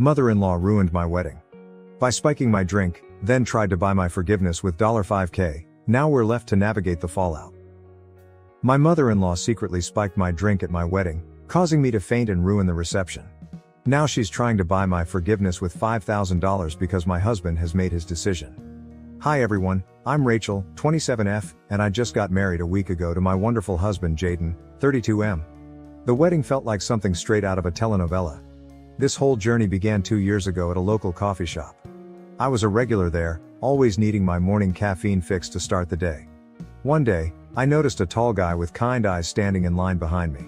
Mother-in-law ruined my wedding. By spiking my drink, then tried to buy my forgiveness with $5K, now we're left to navigate the fallout. My mother-in-law secretly spiked my drink at my wedding, causing me to faint and ruin the reception. Now she's trying to buy my forgiveness with $5,000 because my husband has made his decision. Hi everyone, I'm Rachel, 27F, and I just got married a week ago to my wonderful husband Jaden, 32M. The wedding felt like something straight out of a telenovela. This whole journey began 2 years ago at a local coffee shop. I was a regular there, always needing my morning caffeine fix to start the day. One day, I noticed a tall guy with kind eyes standing in line behind me.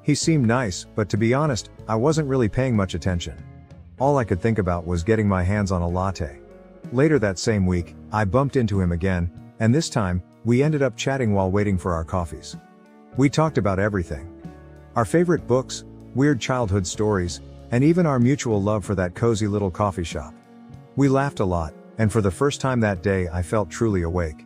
He seemed nice, but to be honest, I wasn't really paying much attention. All I could think about was getting my hands on a latte. Later that same week, I bumped into him again, and this time, we ended up chatting while waiting for our coffees. We talked about everything. Our favorite books, weird childhood stories, and even our mutual love for that cozy little coffee shop. We laughed a lot, and for the first time that day I felt truly awake.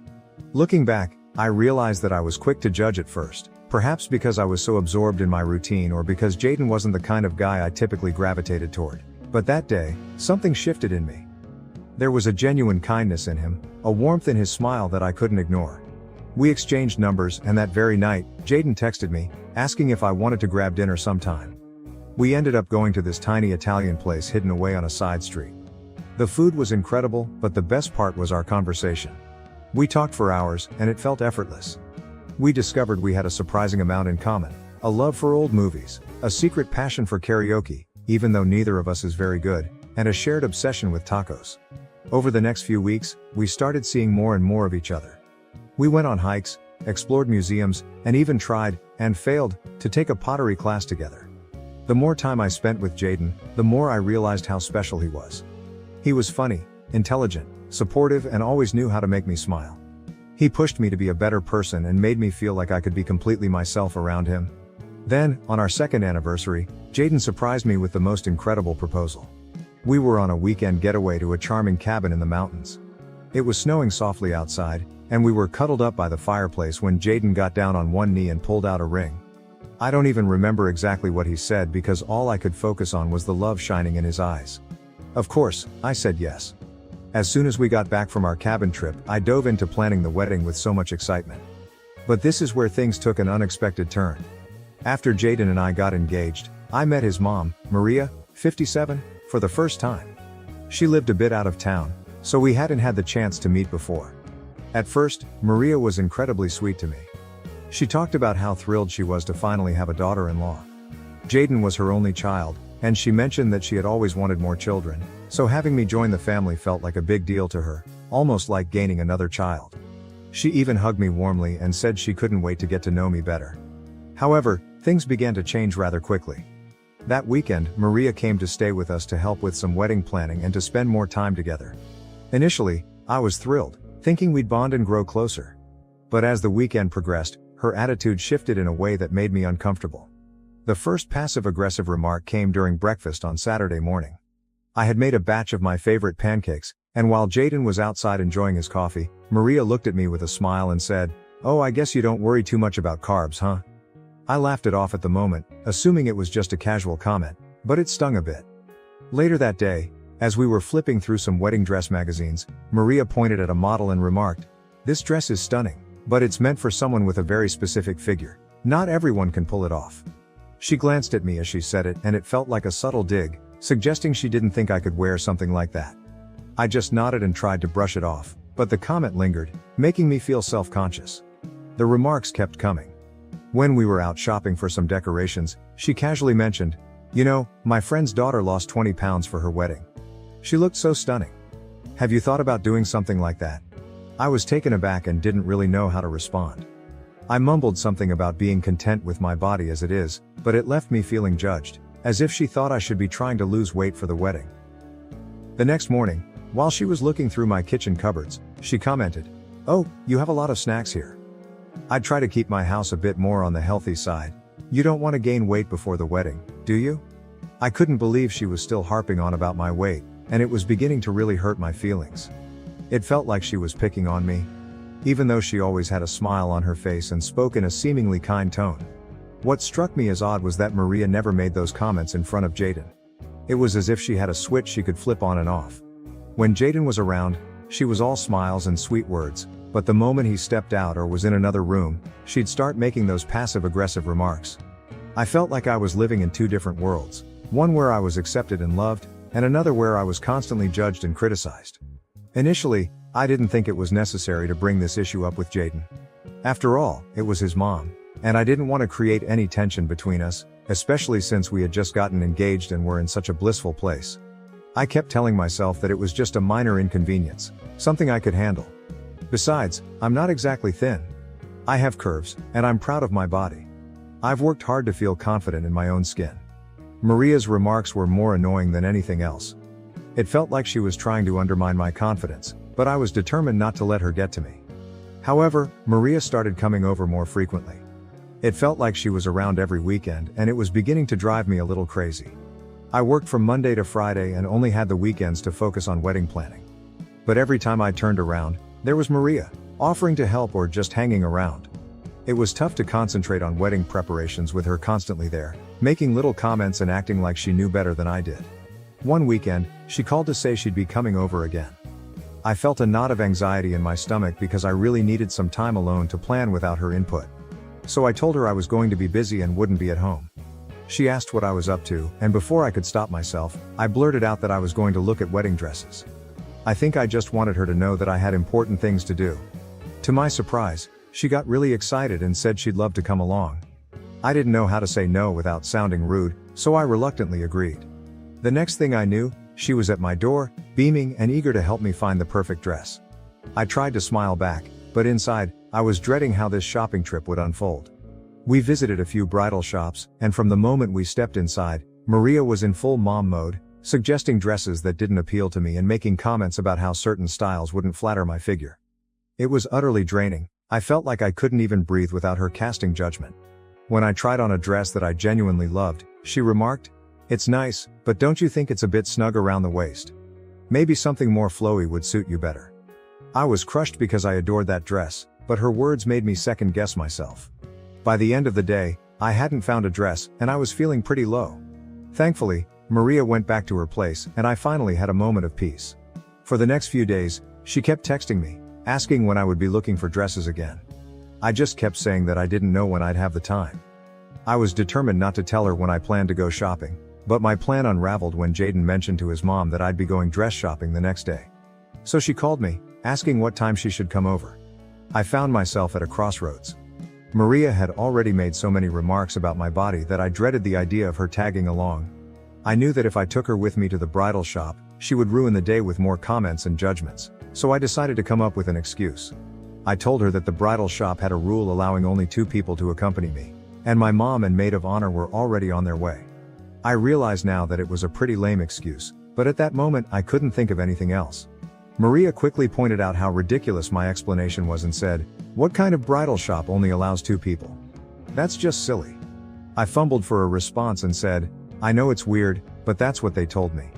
Looking back, I realized that I was quick to judge at first, perhaps because I was so absorbed in my routine or because Jaden wasn't the kind of guy I typically gravitated toward. But that day, something shifted in me. There was a genuine kindness in him, a warmth in his smile that I couldn't ignore. We exchanged numbers, and that very night, Jaden texted me, asking if I wanted to grab dinner sometime. We ended up going to this tiny Italian place hidden away on a side street. The food was incredible, but the best part was our conversation. We talked for hours, and it felt effortless. We discovered we had a surprising amount in common: a love for old movies, a secret passion for karaoke, even though neither of us is very good, and a shared obsession with tacos. Over the next few weeks, we started seeing more and more of each other. We went on hikes, explored museums, and even tried, and failed, to take a pottery class together. The more time I spent with Jaden, the more I realized how special he was. He was funny, intelligent, supportive, and always knew how to make me smile. He pushed me to be a better person and made me feel like I could be completely myself around him. Then, on our second anniversary, Jaden surprised me with the most incredible proposal. We were on a weekend getaway to a charming cabin in the mountains. It was snowing softly outside, and we were cuddled up by the fireplace when Jaden got down on one knee and pulled out a ring. I don't even remember exactly what he said because all I could focus on was the love shining in his eyes. Of course, I said yes. As soon as we got back from our cabin trip, I dove into planning the wedding with so much excitement. But this is where things took an unexpected turn. After Jaden and I got engaged, I met his mom, Maria, 57, for the first time. She lived a bit out of town, so we hadn't had the chance to meet before. At first, Maria was incredibly sweet to me. She talked about how thrilled she was to finally have a daughter-in-law. Jaden was her only child, and she mentioned that she had always wanted more children, so having me join the family felt like a big deal to her, almost like gaining another child. She even hugged me warmly and said she couldn't wait to get to know me better. However, things began to change rather quickly. That weekend, Maria came to stay with us to help with some wedding planning and to spend more time together. Initially, I was thrilled, thinking we'd bond and grow closer. But as the weekend progressed, her attitude shifted in a way that made me uncomfortable. The first passive-aggressive remark came during breakfast on Saturday morning. I had made a batch of my favorite pancakes, and while Jaden was outside enjoying his coffee, Maria looked at me with a smile and said, "Oh, I guess you don't worry too much about carbs, huh?" I laughed it off at the moment, assuming it was just a casual comment, but it stung a bit. Later that day, as we were flipping through some wedding dress magazines, Maria pointed at a model and remarked, "This dress is stunning, but it's meant for someone with a very specific figure. Not everyone can pull it off." She glanced at me as she said it, and it felt like a subtle dig, suggesting she didn't think I could wear something like that. I just nodded and tried to brush it off, but the comment lingered, making me feel self-conscious. The remarks kept coming. When we were out shopping for some decorations, she casually mentioned, "You know, my friend's daughter lost 20 pounds for her wedding. She looked so stunning. Have you thought about doing something like that?" I was taken aback and didn't really know how to respond. I mumbled something about being content with my body as it is, but it left me feeling judged, as if she thought I should be trying to lose weight for the wedding. The next morning, while she was looking through my kitchen cupboards, she commented, "Oh, you have a lot of snacks here. I'd try to keep my house a bit more on the healthy side. You don't want to gain weight before the wedding, do you?" I couldn't believe she was still harping on about my weight, and it was beginning to really hurt my feelings. It felt like she was picking on me, even though she always had a smile on her face and spoke in a seemingly kind tone. What struck me as odd was that Maria never made those comments in front of Jaden. It was as if she had a switch she could flip on and off. When Jaden was around, she was all smiles and sweet words, but the moment he stepped out or was in another room, she'd start making those passive-aggressive remarks. I felt like I was living in two different worlds, one where I was accepted and loved, and another where I was constantly judged and criticized. Initially, I didn't think it was necessary to bring this issue up with Jaden. After all, it was his mom, and I didn't want to create any tension between us, especially since we had just gotten engaged and were in such a blissful place. I kept telling myself that it was just a minor inconvenience, something I could handle. Besides, I'm not exactly thin. I have curves, and I'm proud of my body. I've worked hard to feel confident in my own skin. Maria's remarks were more annoying than anything else. It felt like she was trying to undermine my confidence, but I was determined not to let her get to me. However, Maria started coming over more frequently. It felt like she was around every weekend, and it was beginning to drive me a little crazy. I worked from Monday to Friday and only had the weekends to focus on wedding planning. But every time I turned around, there was Maria, offering to help or just hanging around. It was tough to concentrate on wedding preparations with her constantly there, making little comments and acting like she knew better than I did. One weekend, she called to say she'd be coming over again. I felt a knot of anxiety in my stomach because I really needed some time alone to plan without her input. So I told her I was going to be busy and wouldn't be at home. She asked what I was up to, and before I could stop myself, I blurted out that I was going to look at wedding dresses. I think I just wanted her to know that I had important things to do. To my surprise, she got really excited and said she'd love to come along. I didn't know how to say no without sounding rude, so I reluctantly agreed. The next thing I knew, she was at my door, beaming and eager to help me find the perfect dress. I tried to smile back, but inside, I was dreading how this shopping trip would unfold. We visited a few bridal shops, and from the moment we stepped inside, Maria was in full mom mode, suggesting dresses that didn't appeal to me and making comments about how certain styles wouldn't flatter my figure. It was utterly draining. I felt like I couldn't even breathe without her casting judgment. When I tried on a dress that I genuinely loved, she remarked, "It's nice, but don't you think it's a bit snug around the waist? Maybe something more flowy would suit you better." I was crushed because I adored that dress, but her words made me second guess myself. By the end of the day, I hadn't found a dress, and I was feeling pretty low. Thankfully, Maria went back to her place, and I finally had a moment of peace. For the next few days, she kept texting me, asking when I would be looking for dresses again. I just kept saying that I didn't know when I'd have the time. I was determined not to tell her when I planned to go shopping, but my plan unraveled when Jaden mentioned to his mom that I'd be going dress shopping the next day. So she called me, asking what time she should come over. I found myself at a crossroads. Maria had already made so many remarks about my body that I dreaded the idea of her tagging along. I knew that if I took her with me to the bridal shop, she would ruin the day with more comments and judgments, so I decided to come up with an excuse. I told her that the bridal shop had a rule allowing only 2 people to accompany me, and my mom and maid of honor were already on their way. I realize now that it was a pretty lame excuse, but at that moment I couldn't think of anything else. Maria quickly pointed out how ridiculous my explanation was and said, "What kind of bridal shop only allows 2 people? That's just silly." I fumbled for a response and said, "I know it's weird, but that's what they told me."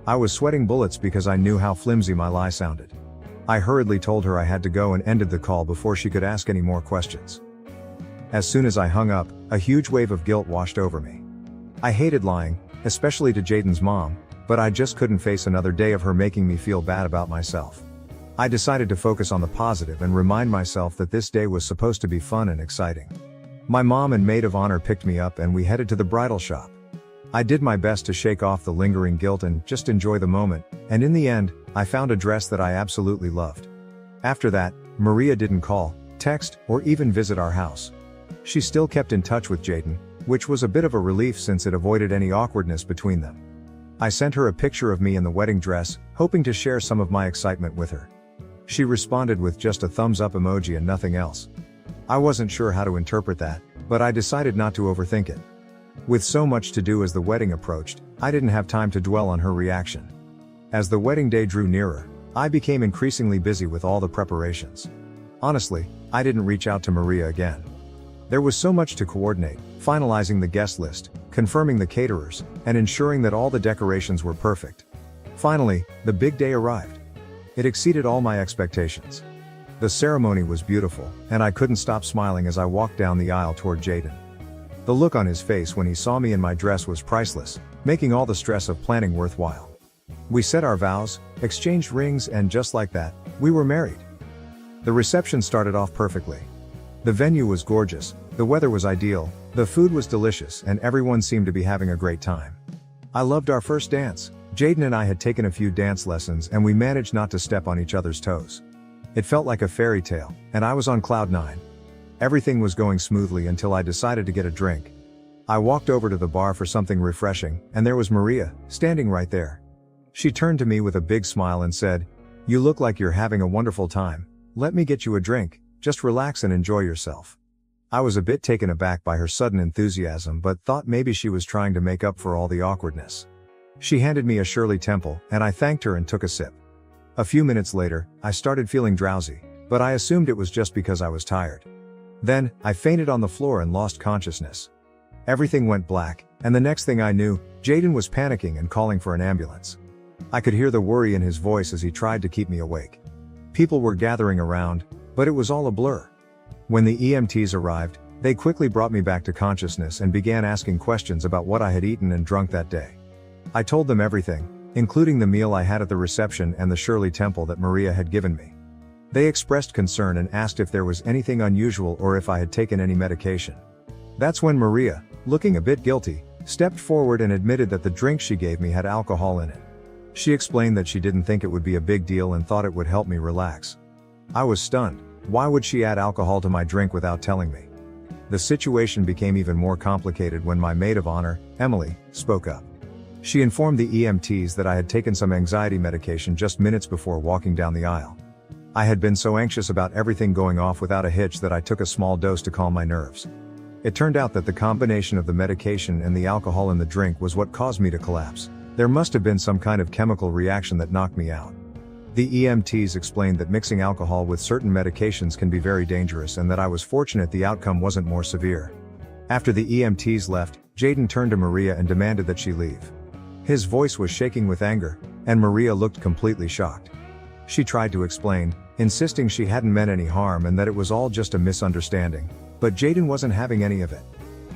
I was sweating bullets because I knew how flimsy my lie sounded. I hurriedly told her I had to go and ended the call before she could ask any more questions. As soon as I hung up, a huge wave of guilt washed over me. I hated lying, especially to Jaden's mom, but I just couldn't face another day of her making me feel bad about myself. I decided to focus on the positive and remind myself that this day was supposed to be fun and exciting. My mom and maid of honor picked me up and we headed to the bridal shop. I did my best to shake off the lingering guilt and just enjoy the moment, and in the end, I found a dress that I absolutely loved. After that, Maria didn't call, text, or even visit our house. She still kept in touch with Jaden, which was a bit of a relief since it avoided any awkwardness between them. I sent her a picture of me in the wedding dress, hoping to share some of my excitement with her. She responded with just a thumbs up emoji and nothing else. I wasn't sure how to interpret that, but I decided not to overthink it. With so much to do as the wedding approached, I didn't have time to dwell on her reaction. As the wedding day drew nearer, I became increasingly busy with all the preparations. Honestly, I didn't reach out to Maria again. There was so much to coordinate, finalizing the guest list, confirming the caterers, and ensuring that all the decorations were perfect. Finally, the big day arrived. It exceeded all my expectations. The ceremony was beautiful, and I couldn't stop smiling as I walked down the aisle toward Jaden. The look on his face when he saw me in my dress was priceless, making all the stress of planning worthwhile. We said our vows, exchanged rings, and just like that, we were married. The reception started off perfectly. The venue was gorgeous, the weather was ideal, the food was delicious, and everyone seemed to be having a great time. I loved our first dance. Jaden and I had taken a few dance lessons and we managed not to step on each other's toes. It felt like a fairy tale, and I was on cloud 9. Everything was going smoothly until I decided to get a drink. I walked over to the bar for something refreshing, and there was Maria, standing right there. She turned to me with a big smile and said, "You look like you're having a wonderful time. Let me get you a drink, just relax and enjoy yourself." I was a bit taken aback by her sudden enthusiasm but thought maybe she was trying to make up for all the awkwardness. She handed me a Shirley Temple, and I thanked her and took a sip. A few minutes later, I started feeling drowsy, but I assumed it was just because I was tired. Then, I fainted on the floor and lost consciousness. Everything went black, and the next thing I knew, Jaden was panicking and calling for an ambulance. I could hear the worry in his voice as he tried to keep me awake. People were gathering around, but it was all a blur. When the EMTs arrived, they quickly brought me back to consciousness and began asking questions about what I had eaten and drunk that day. I told them everything, including the meal I had at the reception and the Shirley Temple that Maria had given me. They expressed concern and asked if there was anything unusual or if I had taken any medication. That's when Maria, looking a bit guilty, stepped forward and admitted that the drink she gave me had alcohol in it. She explained that she didn't think it would be a big deal and thought it would help me relax. I was stunned. Why would she add alcohol to my drink without telling me? The situation became even more complicated when my maid of honor, Emily, spoke up. She informed the EMTs that I had taken some anxiety medication just minutes before walking down the aisle. I had been so anxious about everything going off without a hitch that I took a small dose to calm my nerves. It turned out that the combination of the medication and the alcohol in the drink was what caused me to collapse. There must have been some kind of chemical reaction that knocked me out. The EMTs explained that mixing alcohol with certain medications can be very dangerous and that I was fortunate the outcome wasn't more severe. After the EMTs left, Jaden turned to Maria and demanded that she leave. His voice was shaking with anger, and Maria looked completely shocked. She tried to explain, insisting she hadn't meant any harm and that it was all just a misunderstanding, but Jaden wasn't having any of it.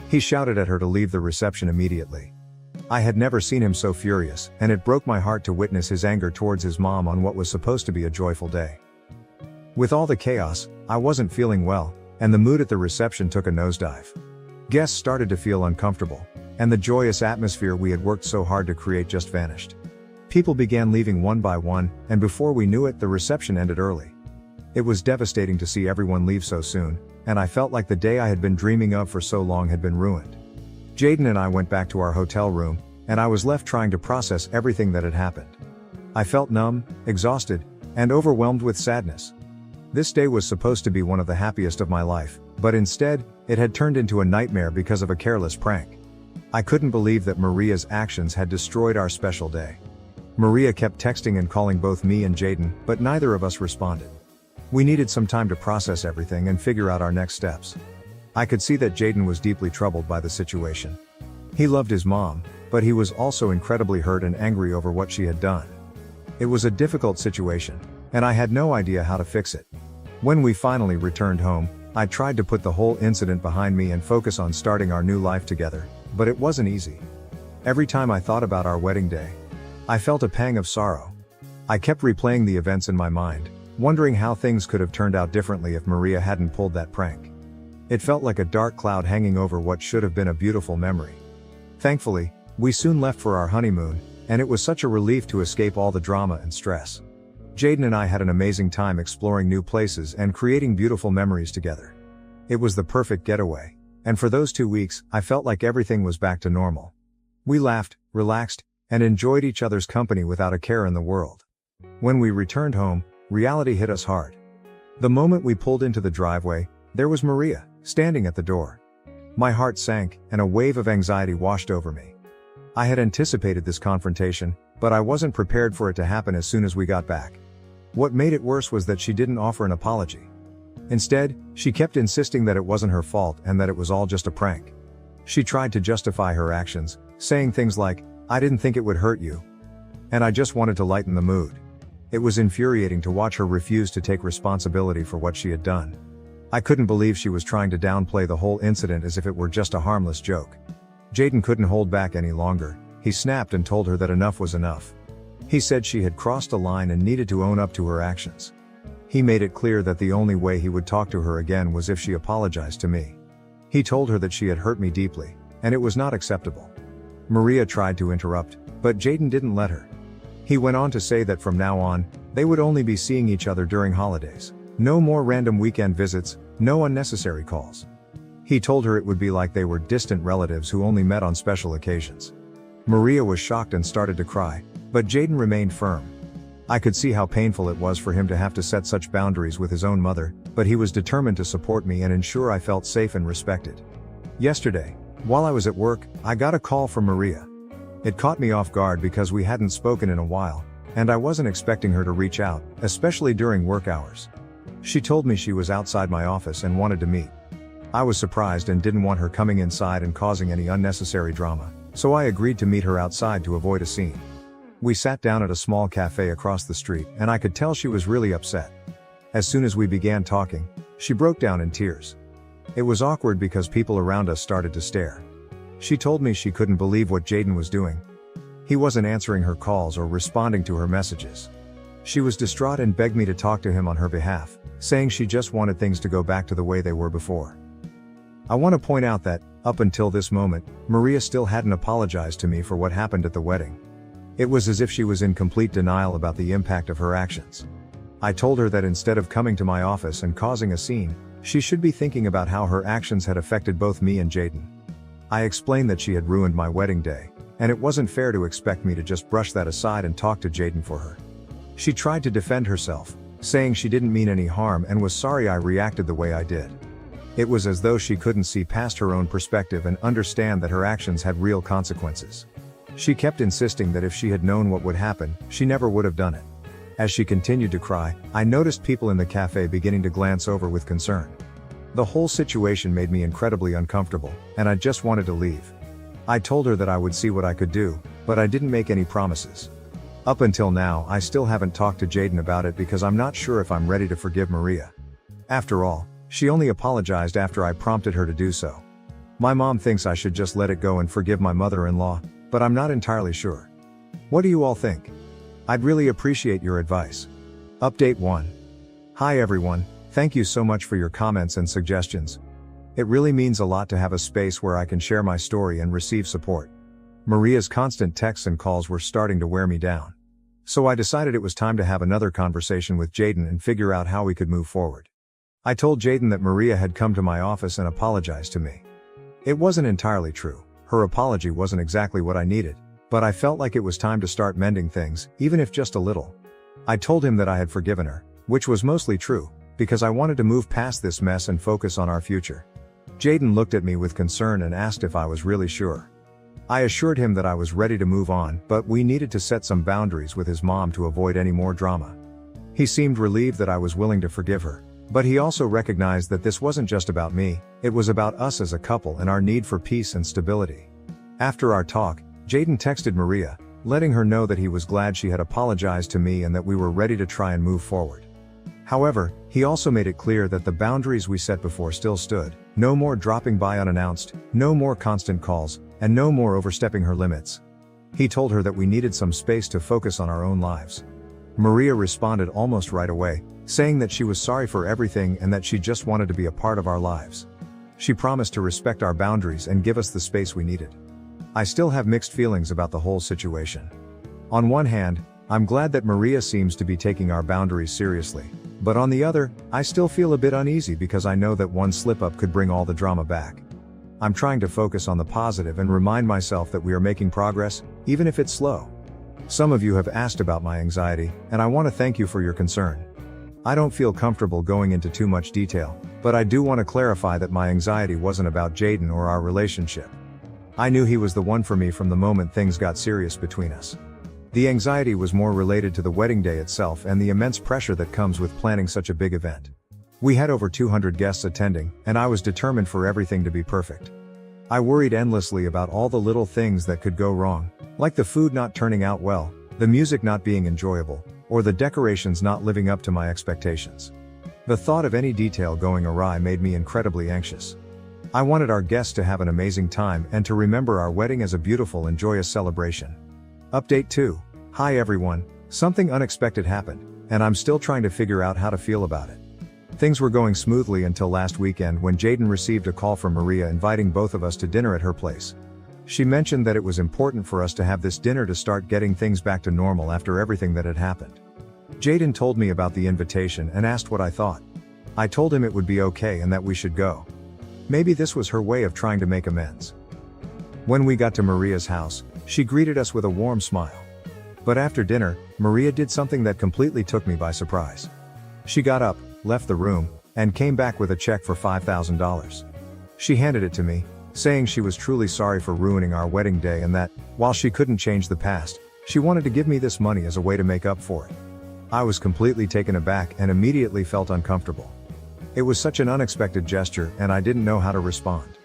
He shouted at her to leave the reception immediately. I had never seen him so furious, and it broke my heart to witness his anger towards his mom on what was supposed to be a joyful day. With all the chaos, I wasn't feeling well, and the mood at the reception took a nosedive. Guests started to feel uncomfortable, and the joyous atmosphere we had worked so hard to create just vanished. People began leaving one by one, and before we knew it, the reception ended early. It was devastating to see everyone leave so soon, and I felt like the day I had been dreaming of for so long had been ruined. Jaden and I went back to our hotel room, and I was left trying to process everything that had happened. I felt numb, exhausted, and overwhelmed with sadness. This day was supposed to be one of the happiest of my life, but instead, it had turned into a nightmare because of a careless prank. I couldn't believe that Maria's actions had destroyed our special day. Maria kept texting and calling both me and Jaden, but neither of us responded. We needed some time to process everything and figure out our next steps. I could see that Jaden was deeply troubled by the situation. He loved his mom, but he was also incredibly hurt and angry over what she had done. It was a difficult situation, and I had no idea how to fix it. When we finally returned home, I tried to put the whole incident behind me and focus on starting our new life together, but it wasn't easy. Every time I thought about our wedding day, I felt a pang of sorrow. I kept replaying the events in my mind, wondering how things could have turned out differently if Maria hadn't pulled that prank. It felt like a dark cloud hanging over what should have been a beautiful memory. Thankfully, we soon left for our honeymoon, and it was such a relief to escape all the drama and stress. Jaden and I had an amazing time exploring new places and creating beautiful memories together. It was the perfect getaway, and for those 2 weeks, I felt like everything was back to normal. We laughed, relaxed, and enjoyed each other's company without a care in the world. When we returned home, reality hit us hard. The moment we pulled into the driveway, there was Maria, standing at the door. My heart sank, and a wave of anxiety washed over me. I had anticipated this confrontation, but I wasn't prepared for it to happen as soon as we got back. What made it worse was that she didn't offer an apology. Instead, she kept insisting that it wasn't her fault and that it was all just a prank. She tried to justify her actions, saying things like, "I didn't think it would hurt you," and "I just wanted to lighten the mood." It was infuriating to watch her refuse to take responsibility for what she had done. I couldn't believe she was trying to downplay the whole incident as if it were just a harmless joke. Jaden couldn't hold back any longer. He snapped and told her that enough was enough. He said she had crossed a line and needed to own up to her actions. He made it clear that the only way he would talk to her again was if she apologized to me. He told her that she had hurt me deeply, and it was not acceptable. Maria tried to interrupt, but Jaden didn't let her. He went on to say that from now on, they would only be seeing each other during holidays. No more random weekend visits, no unnecessary calls. He told her it would be like they were distant relatives who only met on special occasions. Maria was shocked and started to cry, but Jaden remained firm. I could see how painful it was for him to have to set such boundaries with his own mother, but he was determined to support me and ensure I felt safe and respected. Yesterday, while I was at work, I got a call from Maria. It caught me off guard because we hadn't spoken in a while, and I wasn't expecting her to reach out, especially during work hours. She told me she was outside my office and wanted to meet. I was surprised and didn't want her coming inside and causing any unnecessary drama, so I agreed to meet her outside to avoid a scene. We sat down at a small cafe across the street, and I could tell she was really upset. As soon as we began talking, she broke down in tears. It was awkward because people around us started to stare. She told me she couldn't believe what Jaden was doing. He wasn't answering her calls or responding to her messages. She was distraught and begged me to talk to him on her behalf, saying she just wanted things to go back to the way they were before. I want to point out that, up until this moment, Maria still hadn't apologized to me for what happened at the wedding. It was as if she was in complete denial about the impact of her actions. I told her that instead of coming to my office and causing a scene, she should be thinking about how her actions had affected both me and Jaden. I explained that she had ruined my wedding day, and it wasn't fair to expect me to just brush that aside and talk to Jaden for her. She tried to defend herself, saying she didn't mean any harm and was sorry I reacted the way I did. It was as though she couldn't see past her own perspective and understand that her actions had real consequences. She kept insisting that if she had known what would happen, she never would have done it. As she continued to cry, I noticed people in the cafe beginning to glance over with concern. The whole situation made me incredibly uncomfortable, and I just wanted to leave. I told her that I would see what I could do, but I didn't make any promises. Up until now, I still haven't talked to Jaden about it because I'm not sure if I'm ready to forgive Maria. After all, she only apologized after I prompted her to do so. My mom thinks I should just let it go and forgive my mother-in-law, but I'm not entirely sure. What do you all think? I'd really appreciate your advice. Update 1. Hi everyone, thank you so much for your comments and suggestions. It really means a lot to have a space where I can share my story and receive support. Maria's constant texts and calls were starting to wear me down. So I decided it was time to have another conversation with Jaden and figure out how we could move forward. I told Jaden that Maria had come to my office and apologized to me. It wasn't entirely true. Her apology wasn't exactly what I needed, but I felt like it was time to start mending things, even if just a little. I told him that I had forgiven her, which was mostly true, because I wanted to move past this mess and focus on our future. Jaden looked at me with concern and asked if I was really sure. I assured him that I was ready to move on, but we needed to set some boundaries with his mom to avoid any more drama. He seemed relieved that I was willing to forgive her, but he also recognized that this wasn't just about me, it was about us as a couple and our need for peace and stability. After our talk, Jaden texted Maria, letting her know that he was glad she had apologized to me and that we were ready to try and move forward. However, he also made it clear that the boundaries we set before still stood: no more dropping by unannounced, no more constant calls, and no more overstepping her limits. He told her that we needed some space to focus on our own lives. Maria responded almost right away, saying that she was sorry for everything and that she just wanted to be a part of our lives. She promised to respect our boundaries and give us the space we needed. I still have mixed feelings about the whole situation. On one hand, I'm glad that Maria seems to be taking our boundaries seriously, but on the other, I still feel a bit uneasy because I know that one slip-up could bring all the drama back. I'm trying to focus on the positive and remind myself that we are making progress, even if it's slow. Some of you have asked about my anxiety, and I want to thank you for your concern. I don't feel comfortable going into too much detail, but I do want to clarify that my anxiety wasn't about Jaden or our relationship. I knew he was the one for me from the moment things got serious between us. The anxiety was more related to the wedding day itself and the immense pressure that comes with planning such a big event. We had over 200 guests attending, and I was determined for everything to be perfect. I worried endlessly about all the little things that could go wrong, like the food not turning out well, the music not being enjoyable, or the decorations not living up to my expectations. The thought of any detail going awry made me incredibly anxious. I wanted our guests to have an amazing time and to remember our wedding as a beautiful and joyous celebration. Update 2. Hi everyone, something unexpected happened, and I'm still trying to figure out how to feel about it. Things were going smoothly until last weekend when Jaden received a call from Maria inviting both of us to dinner at her place. She mentioned that it was important for us to have this dinner to start getting things back to normal after everything that had happened. Jaden told me about the invitation and asked what I thought. I told him it would be okay and that we should go. Maybe this was her way of trying to make amends. When we got to Maria's house, she greeted us with a warm smile. But after dinner, Maria did something that completely took me by surprise. She got up, left the room, and came back with a check for $5,000. She handed it to me, saying she was truly sorry for ruining our wedding day and that, while she couldn't change the past, she wanted to give me this money as a way to make up for it. I was completely taken aback and immediately felt uncomfortable. It was such an unexpected gesture and I didn't know how to respond.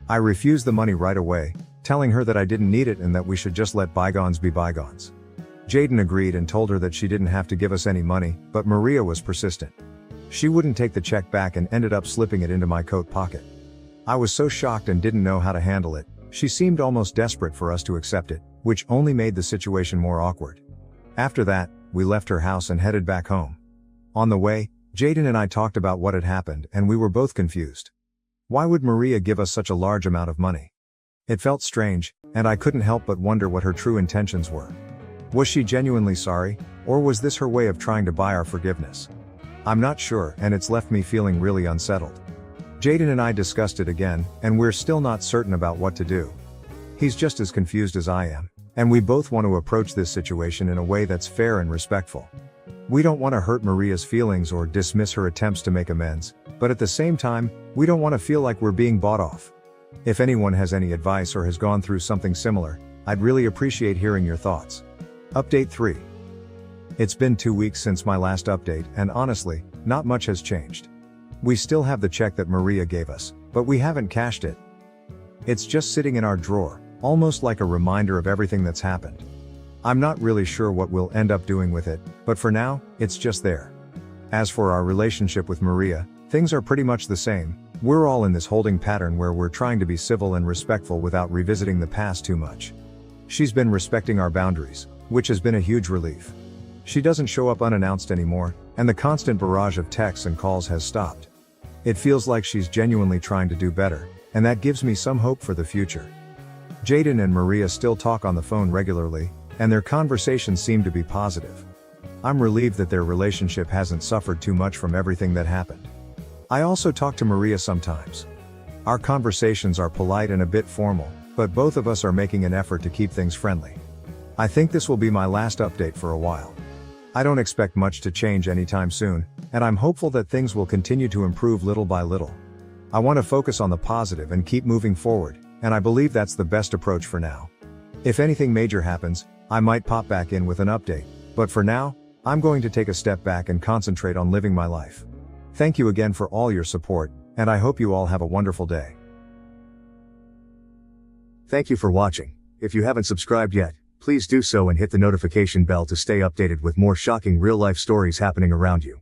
I refused the money right away, telling her that I didn't need it and that we should just let bygones be bygones. Jaden agreed and told her that she didn't have to give us any money, but Maria was persistent. She wouldn't take the check back and ended up slipping it into my coat pocket. I was so shocked and didn't know how to handle it. She seemed almost desperate for us to accept it, which only made the situation more awkward. After that, we left her house and headed back home. On the way, Jaden and I talked about what had happened and we were both confused. Why would Maria give us such a large amount of money? It felt strange, and I couldn't help but wonder what her true intentions were. Was she genuinely sorry, or was this her way of trying to buy our forgiveness? I'm not sure, and it's left me feeling really unsettled. Jaden and I discussed it again, and we're still not certain about what to do. He's just as confused as I am, and we both want to approach this situation in a way that's fair and respectful. We don't want to hurt Maria's feelings or dismiss her attempts to make amends, but at the same time, we don't want to feel like we're being bought off. If anyone has any advice or has gone through something similar, I'd really appreciate hearing your thoughts. Update 3. It's been 2 weeks since my last update, and honestly, not much has changed. We still have the check that Maria gave us, but we haven't cashed it. It's just sitting in our drawer, almost like a reminder of everything that's happened. I'm not really sure what we'll end up doing with it, but for now, it's just there. As for our relationship with Maria, things are pretty much the same. We're all in this holding pattern where we're trying to be civil and respectful without revisiting the past too much. She's been respecting our boundaries, which has been a huge relief. She doesn't show up unannounced anymore, and the constant barrage of texts and calls has stopped. It feels like she's genuinely trying to do better, and that gives me some hope for the future. Jaden and Maria still talk on the phone regularly, and their conversations seem to be positive. I'm relieved that their relationship hasn't suffered too much from everything that happened. I also talk to Maria sometimes. Our conversations are polite and a bit formal, but both of us are making an effort to keep things friendly. I think this will be my last update for a while. I don't expect much to change anytime soon, and I'm hopeful that things will continue to improve little by little. I want to focus on the positive and keep moving forward, and I believe that's the best approach for now. If anything major happens, I might pop back in with an update, but for now, I'm going to take a step back and concentrate on living my life. Thank you again for all your support, and I hope you all have a wonderful day. Thank you for watching. If you haven't subscribed yet, please do so and hit the notification bell to stay updated with more shocking real-life stories happening around you.